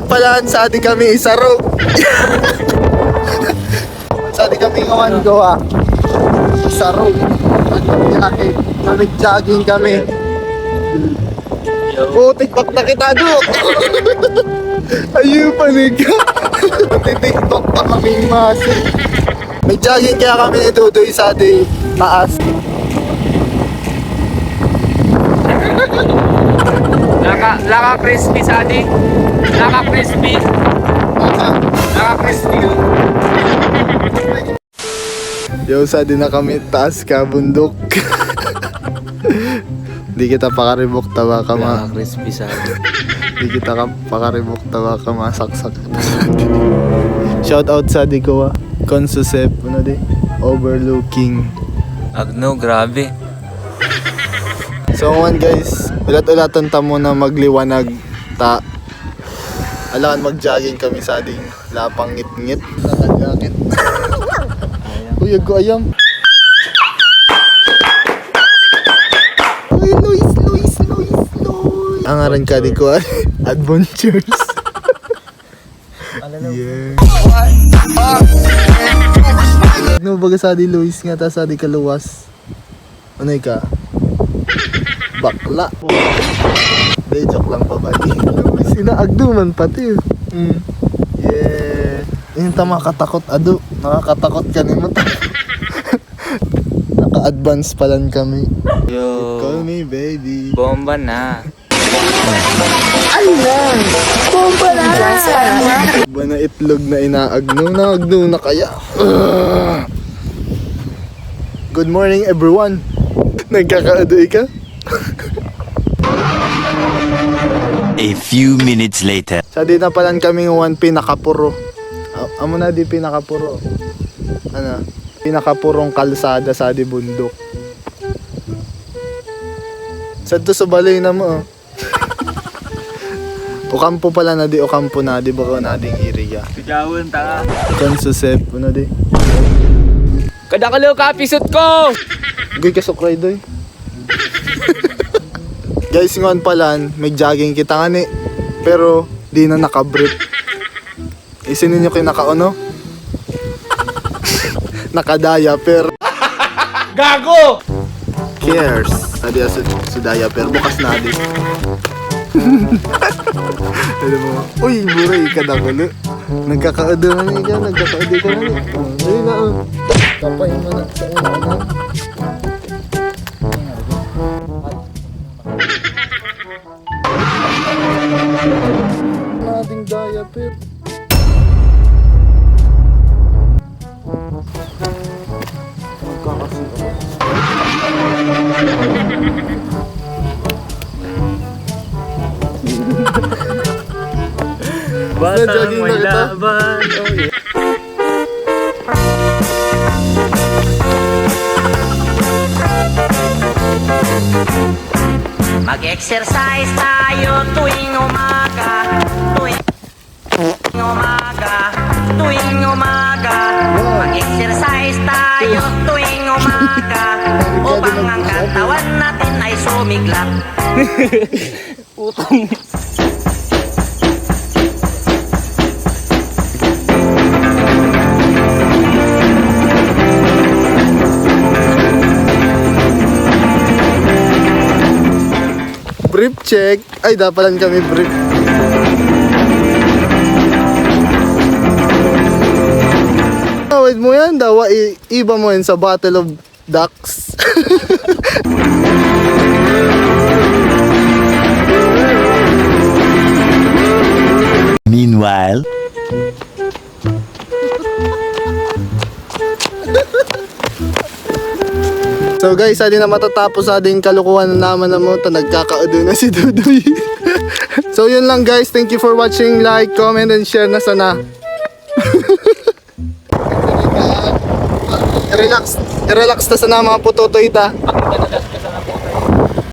palaan sa di kami isaro. Sa di kami ngawan gawa. Isaro. Nag-jogging kami. TikTok na kita do. Ayun panig. TikTok pa kami masin. May jogging kaya kami ni Dudoy sa di taas. Laka crispy sa ating. Laka crispy. Laka crispy. Yo, sa din na kami taas ka bundok. Di kita pakaribok tawa ka ma. Laka crispy sa ating. Di kita pakaribok tawa ka masaksak. Shout out sa di ko Consusep, ano di? Overlooking. Agno, grabe. So one guys, ulat-ulatan ta muna magliwanag ta. Alangan mag-jogging kami sa ating lapang ngit-ngit. Naka-jacket. Uy, ko ayam. Uy, Luis. Ang aran ka di ko adventures. Yeah. No, baga sa di Luis nga ta sa di kaluwas. Ano ka? Bakla. Hindi, joke lang pa ba? Sinaagduman pati. Yeah. Yung tama katakot ado. Nakakatakot ka ni mo. Naka-advance pa lang kami. Yo. Call me baby. Bomba na. Ayan! Bomba na! Ba na itlog na inaagno? Naagno na kaya? Good morning everyone. Nagkakaadoy ka? A few minutes later. Sa di na palan kaming one pinakapuro. Amo na di pinakapuro. Ano? Pinakapurong kalsada sa di bundok. Sa to sa balay na mo. Okampo pala na di okampo na di ba ko na ding iriya. Pijawon ta. Consusep ano di. Kadakalo ka pisot ko. Goy ka sukray doy. Guys, ngon palan, may jogging kita nga ni. Pero, di na nakabrief. Isin ninyo kinakaano? Nakadaya, Gago! cares. Adi sa diaper, bukas na adi. Alam mo, uy, buray ka na kulo. Nagkakaado na niya ka, nagkakaado ka na niya. Ayun na, tapain mo na sa una. Nating diaper. Batang jogging na may kita. laban. Oh, yeah. Mag-exercise tayo tuwing umaga, Mag-exercise tayo tuwing umaga upang ang katawan natin ay sumiglap. Brief check. Ay, dapalan kami brief. Wait mo yan, dawa iba mo yan sa Battle of Ducks. Meanwhile. So guys, hindi na matatapos sa ating kalukuhan na naman na mo. Nagkakaudo na si Dudoy. So yun lang guys. Thank you for watching. Like, comment, and share na sana. Relax na sana mga putotoy ta.